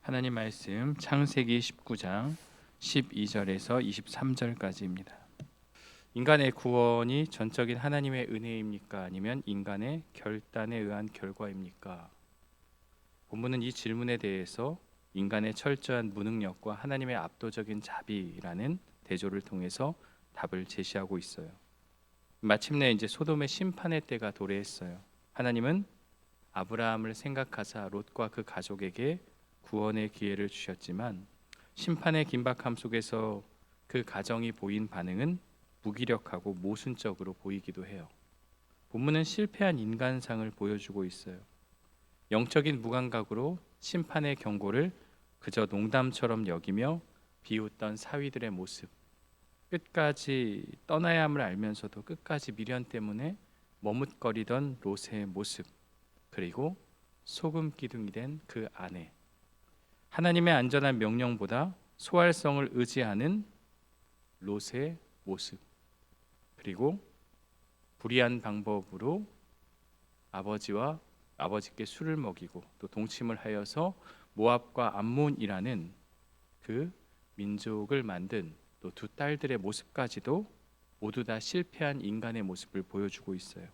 하나님 말씀 창세기 19장 12절에서 23절까지입니다. 인간의 구원이 전적인 하나님의 은혜입니까? 아니면 인간의 결단에 의한 결과입니까? 본문은 이 질문에 대해서 인간의 철저한 무능력과 하나님의 압도적인 자비라는 대조를 통해서 답을 제시하고 있어요. 마침내 이제 소돔의 심판의 때가 도래했어요. 하나님은 아브라함을 생각하사 롯과 그 가족에게 구원의 기회를 주셨지만 심판의 긴박함 속에서 그 가정이 보인 반응은 무기력하고 모순적으로 보이기도 해요. 본문은 실패한 인간상을 보여주고 있어요. 영적인 무감각으로 심판의 경고를 그저 농담처럼 여기며 비웃던 사위들의 모습, 끝까지 떠나야 함을 알면서도 끝까지 미련 때문에 머뭇거리던 롯의 모습, 그리고 소금 기둥이 된 그 아내, 하나님의 안전한 명령보다 소활성을 의지하는 롯의 모습, 그리고 불의한 방법으로 아버지께 술을 먹이고 또 동침을 하여서 모압과 암몬이라는 그 민족을 만든 또 두 딸들의 모습까지도 모두 다 실패한 인간의 모습을 보여주고 있어요.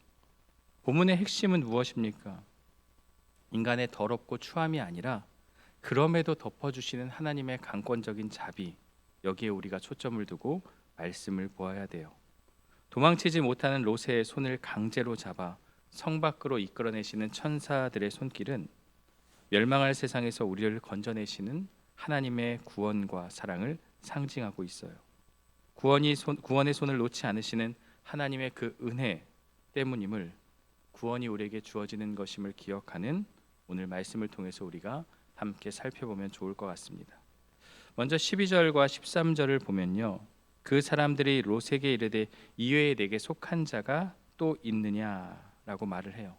본문의 핵심은 무엇입니까? 인간의 더럽고 추함이 아니라 그럼에도 덮어주시는 하나님의 강권적인 자비, 여기에 우리가 초점을 두고 말씀을 보아야 돼요. 도망치지 못하는 롯의 손을 강제로 잡아 성 밖으로 이끌어내시는 천사들의 손길은 멸망할 세상에서 우리를 건져내시는 하나님의 구원과 사랑을 상징하고 있어요. 구원의 손을 놓지 않으시는 하나님의 그 은혜 때문임을, 구원이 우리에게 주어지는 것임을 기억하는 오늘 말씀을 통해서 우리가 함께 살펴보면 좋을 것 같습니다. 먼저 12절과 13절을 보면요, 그 사람들이 롯에게 이르되 이외에 내게 속한 자가 또 있느냐라고 말을 해요.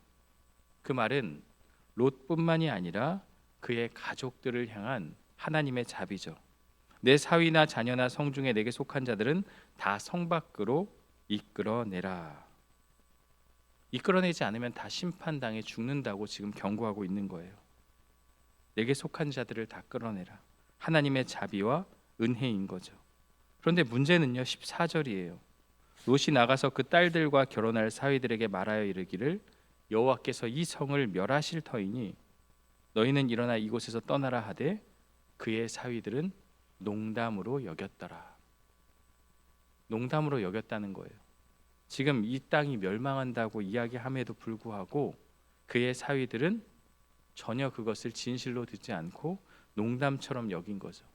그 말은 롯뿐만이 아니라 그의 가족들을 향한 하나님의 자비죠. 내 사위나 자녀나 성중에 내게 속한 자들은 다 성 밖으로 이끌어내라. 이끌어내지 않으면 다 심판당해 죽는다고 지금 경고하고 있는 거예요. 내게 속한 자들을 다 끌어내라. 하나님의 자비와 은혜인 거죠. 그런데 문제는요, 14절이에요. 롯이 나가서 그 딸들과 결혼할 사위들에게 말하여 이르기를 여호와께서 이 성을 멸하실 터이니 너희는 일어나 이곳에서 떠나라 하되 그의 사위들은 농담으로 여겼더라. 농담으로 여겼다는 거예요. 지금 이 땅이 멸망한다고 이야기함에도 불구하고 그의 사위들은 전혀 그것을 진실로 듣지 않고 농담처럼 여긴 거죠.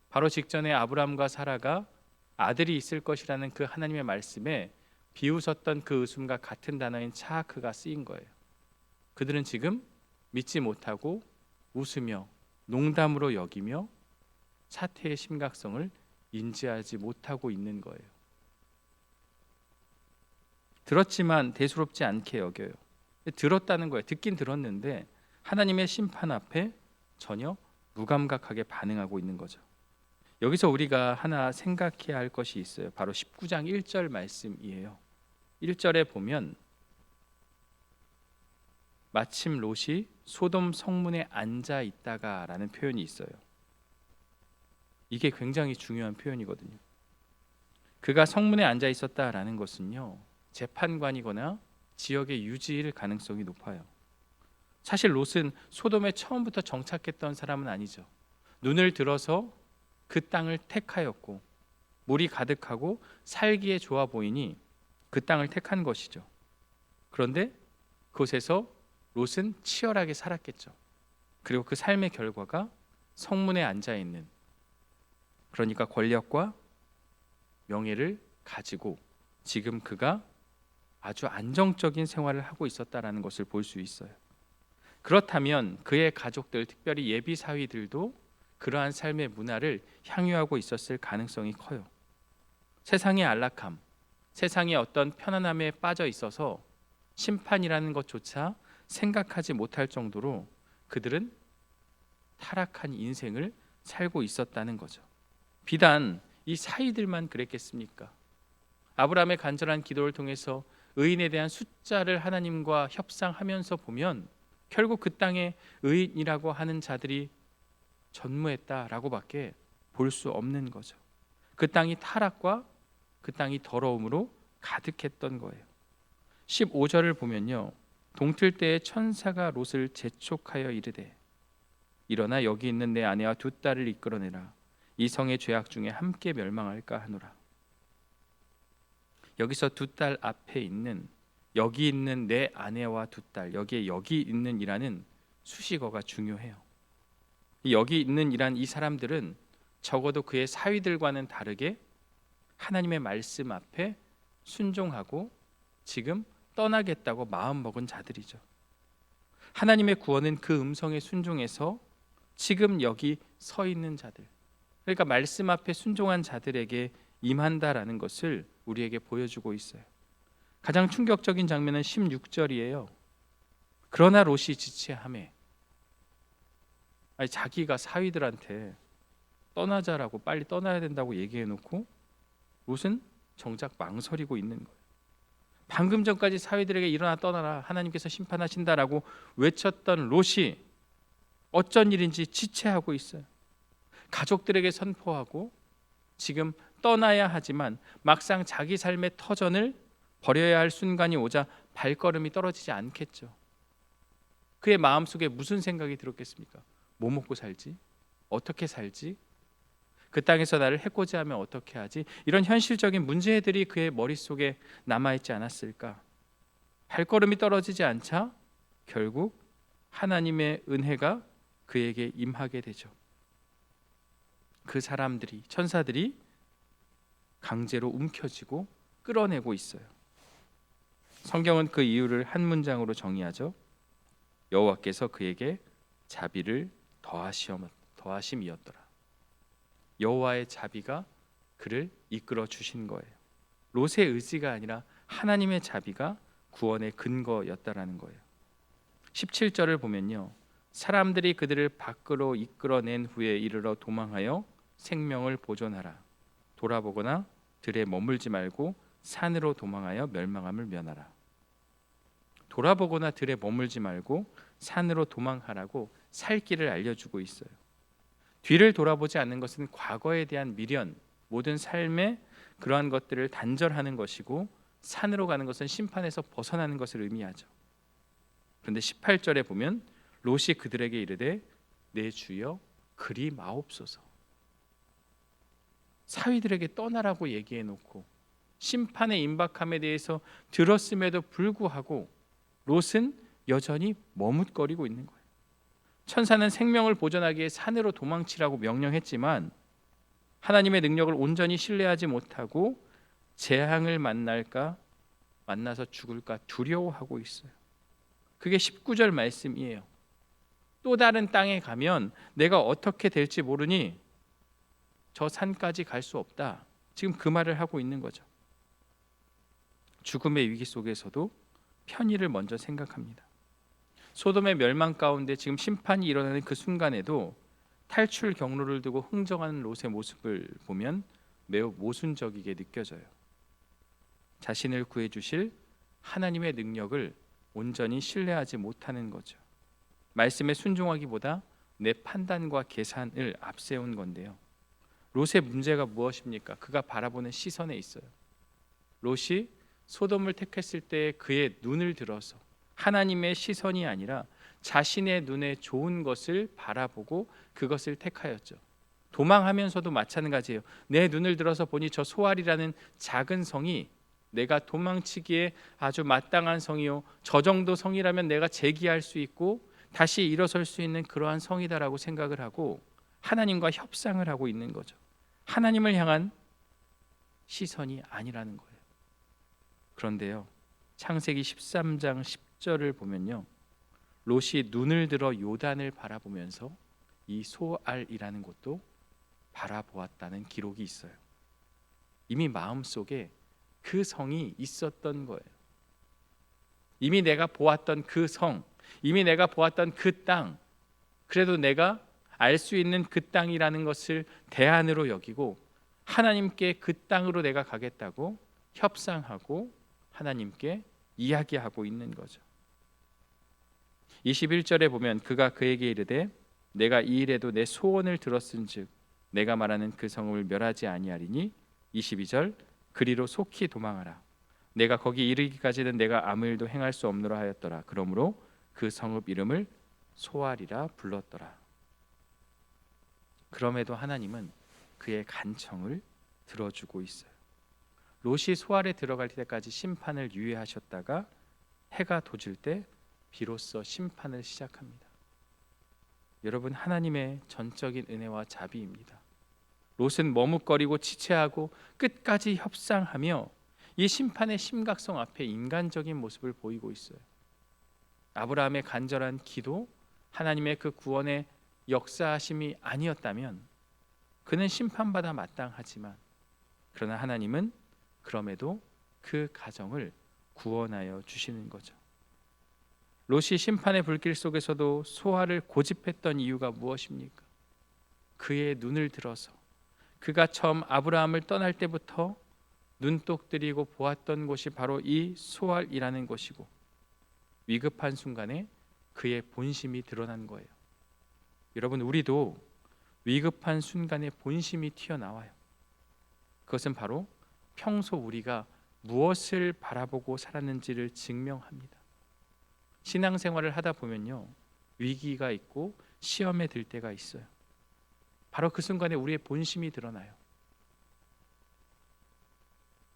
바로 직전에 아브람과 사라가 아들이 있을 것이라는 그 하나님의 말씀에 비웃었던 그 웃음과 같은 단어인 차하크가 쓰인 거예요. 그들은 지금 믿지 못하고 웃으며 농담으로 여기며 사태의 심각성을 인지하지 못하고 있는 거예요. 들었지만 대수롭지 않게 여겨요. 들었다는 거예요. 듣긴 들었는데 하나님의 심판 앞에 전혀 무감각하게 반응하고 있는 거죠. 여기서 우리가 하나 생각해야 할 것이 있어요. 바로 19장 1절 말씀이에요. 1절에 보면 마침 롯이 소돔 성문에 앉아 있다가라는 표현이 있어요. 이게 굉장히 중요한 표현이거든요. 그가 성문에 앉아 있었다라는 것은요, 재판관이거나 지역의 유지일 가능성이 높아요. 사실 롯은 소돔에 처음부터 정착했던 사람은 아니죠. 눈을 들어서 그 땅을 택하였고 물이 가득하고 살기에 좋아 보이니 그 땅을 택한 것이죠. 그런데 그곳에서 롯은 치열하게 살았겠죠. 그리고 그 삶의 결과가 성문에 앉아 있는, 그러니까 권력과 명예를 가지고 지금 그가 아주 안정적인 생활을 하고 있었다라는 것을 볼 수 있어요. 그렇다면 그의 가족들, 특별히 예비 사위들도 그러한 삶의 문화를 향유하고 있었을 가능성이 커요. 세상의 안락함, 세상의 어떤 편안함에 빠져 있어서 심판이라는 것조차 생각하지 못할 정도로 그들은 타락한 인생을 살고 있었다는 거죠. 비단 이 사위들만 그랬겠습니까? 아브라함의 간절한 기도를 통해서 의인에 대한 숫자를 하나님과 협상하면서 보면 결국 그 땅에 의인이라고 하는 자들이 전무했다라고밖에 볼 수 없는 거죠. 그 땅이 타락과 그 땅이 더러움으로 가득했던 거예요. 15절을 보면요, 동틀 때에 천사가 롯을 재촉하여 이르되 일어나 여기 있는 내 아내와 두 딸을 이끌어내라. 이 성의 죄악 중에 함께 멸망할까 하노라. 여기서 두 딸 앞에 있는 여기 있는 내 아내와 두 딸, 여기에 여기 있는 이라는 수식어가 중요해요. 여기 있는 이란 이 사람들은 적어도 그의 사위들과는 다르게 하나님의 말씀 앞에 순종하고 지금 떠나겠다고 마음먹은 자들이죠. 하나님의 구원은 그 음성에 순종해서 지금 여기 서 있는 자들, 그러니까 말씀 앞에 순종한 자들에게 임한다라는 것을 우리에게 보여주고 있어요. 가장 충격적인 장면은 16절이에요. 그러나 롯이 지체하매, 자기가 사위들한테 떠나자라고 빨리 떠나야 된다고 얘기해놓고 롯은 정작 망설이고 있는 거예요. 방금 전까지 사위들에게 일어나 떠나라, 하나님께서 심판하신다라고 외쳤던 롯이 어쩐 일인지 지체하고 있어요. 가족들에게 선포하고 지금 떠나야 하지만 막상 자기 삶의 터전을 버려야 할 순간이 오자 발걸음이 떨어지지 않겠죠. 그의 마음속에 무슨 생각이 들었겠습니까? 뭐 먹고 살지? 어떻게 살지? 그 땅에서 나를 해코지하면 어떻게 하지? 이런 현실적인 문제들이 그의 머릿속에 남아있지 않았을까? 발걸음이 떨어지지 않자 결국 하나님의 은혜가 그에게 임하게 되죠. 그 사람들이, 천사들이 강제로 움켜쥐고 끌어내고 있어요. 성경은 그 이유를 한 문장으로 정의하죠. 여호와께서 그에게 자비를 더하심이었더라. 여호와의 자비가 그를 이끌어 주신 거예요. 롯의 의지가 아니라 하나님의 자비가 구원의 근거였다라는 거예요. 17절을 보면요, 사람들이 그들을 밖으로 이끌어낸 후에 이르러 도망하여 생명을 보존하라. 돌아보거나 들에 머물지 말고 산으로 도망하여 멸망함을 면하라. 돌아보거나 들에 머물지 말고 산으로 도망하라고 살 길을 알려주고 있어요. 뒤를 돌아보지 않는 것은 과거에 대한 미련, 모든 삶의 그러한 것들을 단절하는 것이고, 산으로 가는 것은 심판에서 벗어나는 것을 의미하죠. 그런데 18절에 보면 롯이 그들에게 이르되 내 주여 그리 마옵소서. 사위들에게 떠나라고 얘기해 놓고 심판의 임박함에 대해서 들었음에도 불구하고 롯은 여전히 머뭇거리고 있는 거예요. 천사는 생명을 보존하기 위해 산으로 도망치라고 명령했지만 하나님의 능력을 온전히 신뢰하지 못하고 재앙을 만나서 죽을까 두려워하고 있어요. 그게 19절 말씀이에요. 또 다른 땅에 가면 내가 어떻게 될지 모르니 저 산까지 갈 수 없다. 지금 그 말을 하고 있는 거죠. 죽음의 위기 속에서도 편의를 먼저 생각합니다. 소돔의 멸망 가운데 지금 심판이 일어나는 그 순간에도 탈출 경로를 두고 흥정하는 롯의 모습을 보면 매우 모순적이게 느껴져요. 자신을 구해주실 하나님의 능력을 온전히 신뢰하지 못하는 거죠. 말씀에 순종하기보다 내 판단과 계산을 앞세운 건데요. 롯의 문제가 무엇입니까? 그가 바라보는 시선에 있어요. 롯이 소돔을 택했을 때 그의 눈을 들어서 하나님의 시선이 아니라 자신의 눈에 좋은 것을 바라보고 그것을 택하였죠. 도망하면서도 마찬가지예요. 내 눈을 들어서 보니 저 소알이라는 작은 성이 내가 도망치기에 아주 마땅한 성이요, 저 정도 성이라면 내가 재기할 수 있고 다시 일어설 수 있는 그러한 성이다라고 생각을 하고 하나님과 협상을 하고 있는 거죠. 하나님을 향한 시선이 아니라는 거예요. 그런데요, 창세기 13장 10절을 보면요, 롯이 눈을 들어 요단을 바라보면서 이 소알이라는 곳도 바라보았다는 기록이 있어요. 이미 마음속에 그 성이 있었던 거예요. 이미 내가 보았던 그 성, 이미 내가 보았던 그 땅, 그래도 내가 알 수 있는 그 땅이라는 것을 대안으로 여기고 하나님께 그 땅으로 내가 가겠다고 협상하고 하나님께 이야기하고 있는 거죠. 21절에 보면 그가 그에게 이르되 내가 이 일에도 내 소원을 들었은즉 내가 말하는 그 성읍을 멸하지 아니하리니 22절 그리로 속히 도망하라. 내가 거기 이르기까지는 내가 아무 일도 행할 수 없노라 하였더라. 그러므로 그 성읍 이름을 소알이라 불렀더라. 그럼에도 하나님은 그의 간청을 들어주고 있어요. 롯이 소알에 들어갈 때까지 심판을 유예하셨다가 해가 도질 때 비로소 심판을 시작합니다. 여러분, 하나님의 전적인 은혜와 자비입니다. 롯은 머뭇거리고 지체하고 끝까지 협상하며 이 심판의 심각성 앞에 인간적인 모습을 보이고 있어요. 아브라함의 간절한 기도, 하나님의 그 구원의 역사하심이 아니었다면 그는 심판받아 마땅하지만, 그러나 하나님은 그럼에도 그 가정을 구원하여 주시는 거죠. 롯이 심판의 불길 속에서도 소알을 고집했던 이유가 무엇입니까? 그의 눈을 들어서 그가 처음 아브라함을 떠날 때부터 눈독 들이고 보았던 곳이 바로 이 소알이라는 곳이고, 위급한 순간에 그의 본심이 드러난 거예요. 여러분, 우리도 위급한 순간에 본심이 튀어나와요. 그것은 바로 평소 우리가 무엇을 바라보고 살았는지를 증명합니다. 신앙생활을 하다 보면요, 위기가 있고 시험에 들 때가 있어요. 바로 그 순간에 우리의 본심이 드러나요.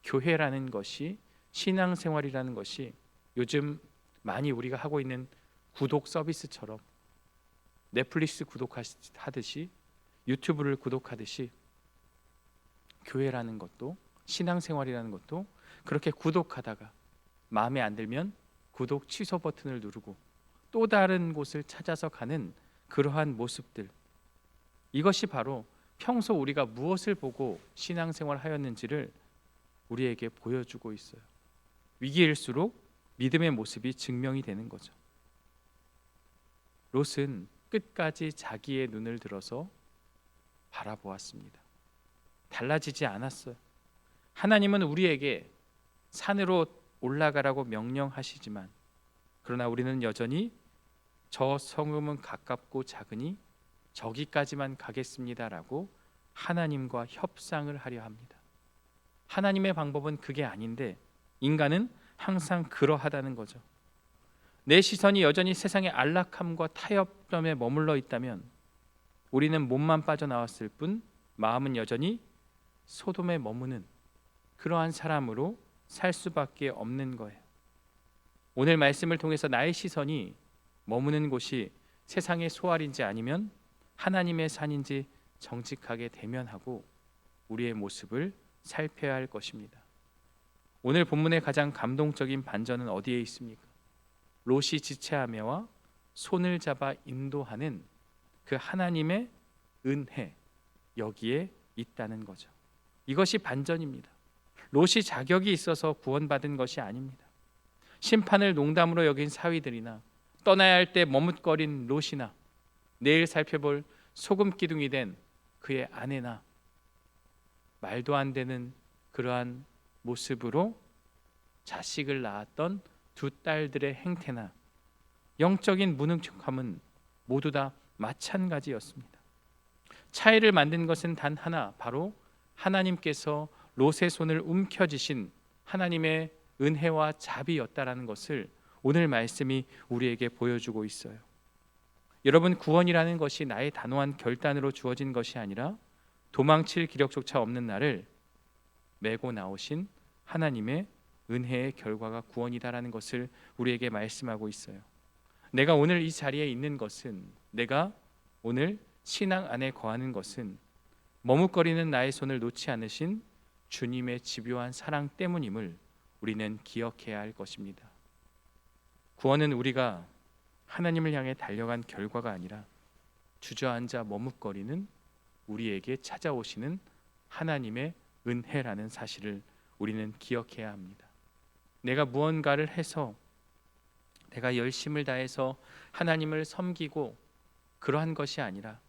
교회라는 것이, 신앙생활이라는 것이 요즘 많이 우리가 하고 있는 구독 서비스처럼 넷플릭스 구독하듯이, 유튜브를 구독하듯이, 교회라는 것도, 신앙생활이라는 것도 그렇게 구독하다가 마음에 안 들면 구독 취소 버튼을 누르고 또 다른 곳을 찾아서 가는 그러한 모습들, 이것이 바로 평소 우리가 무엇을 보고 신앙생활 하였는지를 우리에게 보여주고 있어요. 위기일수록 믿음의 모습이 증명이 되는 거죠. 롯은 끝까지 자기의 눈을 들어서 바라보았습니다. 달라지지 않았어요. 하나님은 우리에게 산으로 올라가라고 명령하시지만, 그러나 우리는 여전히 저 성읍은 가깝고 작으니 저기까지만 가겠습니다라고 하나님과 협상을 하려 합니다. 하나님의 방법은 그게 아닌데 인간은 항상 그러하다는 거죠. 내 시선이 여전히 세상의 안락함과 타협점에 머물러 있다면 우리는 몸만 빠져나왔을 뿐 마음은 여전히 소돔에 머무는 그러한 사람으로 살 수밖에 없는 거예요. 오늘 말씀을 통해서 나의 시선이 머무는 곳이 세상의 소알인지 아니면 하나님의 산인지 정직하게 대면하고 우리의 모습을 살펴야 할 것입니다. 오늘 본문의 가장 감동적인 반전은 어디에 있습니까? 롯이 지체하며와 손을 잡아 인도하는 그 하나님의 은혜, 여기에 있다는 거죠. 이것이 반전입니다. 롯이 자격이 있어서 구원받은 것이 아닙니다. 심판을 농담으로 여긴 사위들이나 떠나야 할 때 머뭇거린 롯이나 내일 살펴볼 소금기둥이 된 그의 아내나 말도 안 되는 그러한 모습으로 자식을 낳았던 두 딸들의 행태나 영적인 무능력함은 모두 다 마찬가지였습니다. 차이를 만든 것은 단 하나, 바로 하나님께서 롯의 손을 움켜쥐신 하나님의 은혜와 자비였다라는 것을 오늘 말씀이 우리에게 보여주고 있어요. 여러분, 구원이라는 것이 나의 단호한 결단으로 주어진 것이 아니라 도망칠 기력조차 없는 나를 메고 나오신 하나님의 은혜의 결과가 구원이다라는 것을 우리에게 말씀하고 있어요. 내가 오늘 이 자리에 있는 것은, 내가 오늘 신앙 안에 거하는 것은 머뭇거리는 나의 손을 놓지 않으신 주님의 집요한 사랑 때문임을 우리는 기억해야 할 것입니다. 구원은 우리가 하나님을 향해 달려간 결과가 아니라 주저앉아 머뭇거리는 우리에게 찾아오시는 하나님의 은혜라는 사실을 우리는 기억해야 합니다. 내가 무언가를 해서, 내가 열심을 다해서 하나님을 섬기고 그러한 것이 아니라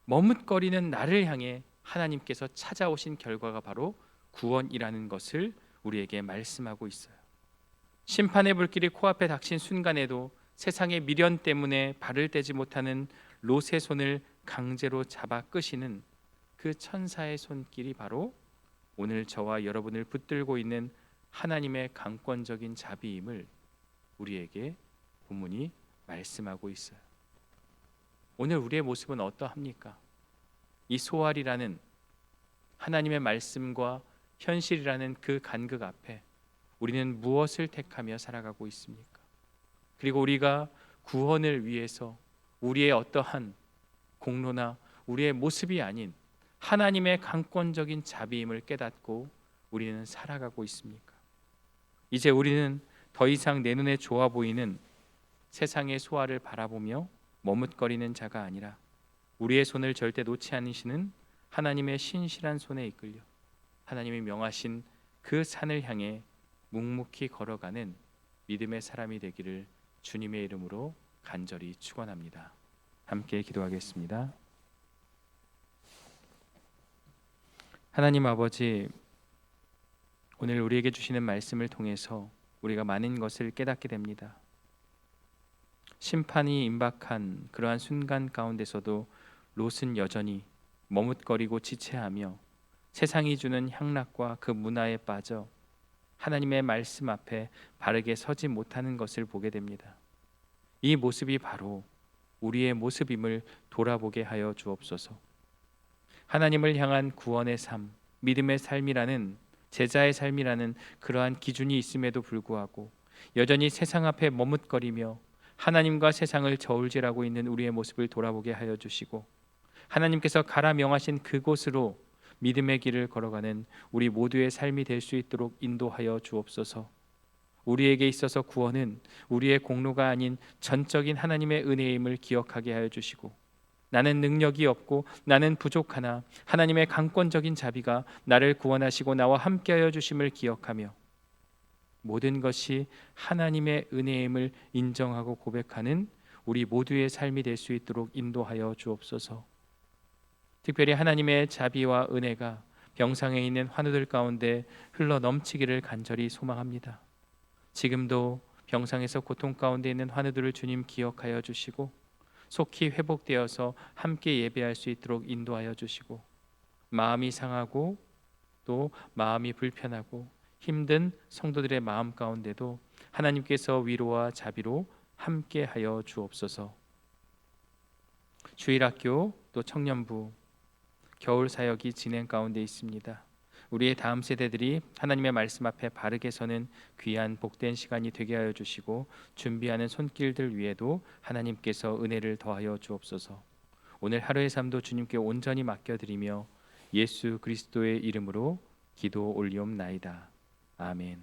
머뭇거리는 나를 향해 하나님께서 찾아오신 결과가 바로 구원이라는 것을 우리에게 말씀하고 있어요. 심판의 불길이 코앞에 닥친 순간에도 세상의 미련 때문에 발을 떼지 못하는 롯의 손을 강제로 잡아 끄시는 그 천사의 손길이 바로 오늘 저와 여러분을 붙들고 있는 하나님의 강권적인 자비임을 우리에게 본문이 말씀하고 있어요. 오늘 우리의 모습은 어떠합니까? 이 소알이라는 하나님의 말씀과 현실이라는 그 간극 앞에 우리는 무엇을 택하며 살아가고 있습니까? 그리고 우리가 구원을 위해서 우리의 어떠한 공로나 우리의 모습이 아닌 하나님의 강권적인 자비임을 깨닫고 우리는 살아가고 있습니까? 이제 우리는 더 이상 내 눈에 좋아 보이는 세상의 소화를 바라보며 머뭇거리는 자가 아니라 우리의 손을 절대 놓지 않으시는 하나님의 신실한 손에 이끌려 하나님이 명하신 그 산을 향해 묵묵히 걸어가는 믿음의 사람이 되기를 주님의 이름으로 간절히 축원합니다. 함께 기도하겠습니다. 하나님 아버지, 오늘 우리에게 주시는 말씀을 통해서 우리가 많은 것을 깨닫게 됩니다. 심판이 임박한 그러한 순간 가운데서도 롯은 여전히 머뭇거리고 지체하며 세상이 주는 향락과 그 문화에 빠져 하나님의 말씀 앞에 바르게 서지 못하는 것을 보게 됩니다. 이 모습이 바로 우리의 모습임을 돌아보게 하여 주옵소서. 하나님을 향한 구원의 삶, 믿음의 삶이라는 제자의 삶이라는 그러한 기준이 있음에도 불구하고 여전히 세상 앞에 머뭇거리며 하나님과 세상을 저울질하고 있는 우리의 모습을 돌아보게 하여 주시고 하나님께서 가라 명하신 그곳으로 믿음의 길을 걸어가는 우리 모두의 삶이 될 수 있도록 인도하여 주옵소서. 우리에게 있어서 구원은 우리의 공로가 아닌 전적인 하나님의 은혜임을 기억하게 하여 주시고 나는 능력이 없고 나는 부족하나 하나님의 강권적인 자비가 나를 구원하시고 나와 함께하여 주심을 기억하며 모든 것이 하나님의 은혜임을 인정하고 고백하는 우리 모두의 삶이 될 수 있도록 인도하여 주옵소서. 특별히 하나님의 자비와 은혜가 병상에 있는 환우들 가운데 흘러 넘치기를 간절히 소망합니다. 지금도 병상에서 고통 가운데 있는 환우들을 주님 기억하여 주시고 속히 회복되어서 함께 예배할 수 있도록 인도하여 주시고 마음이 상하고 또 마음이 불편하고 힘든 성도들의 마음 가운데도 하나님께서 위로와 자비로 함께하여 주옵소서. 주일학교 또 청년부 겨울 사역이 진행 가운데 있습니다. 우리의 다음 세대들이 하나님의 말씀 앞에 바르게 서는 귀한 복된 시간이 되게 하여 주시고 준비하는 손길들 위에도 하나님께서 은혜를 더하여 주옵소서. 오늘 하루의 삶도 주님께 온전히 맡겨드리며 예수 그리스도의 이름으로 기도 올리옵나이다. 아멘.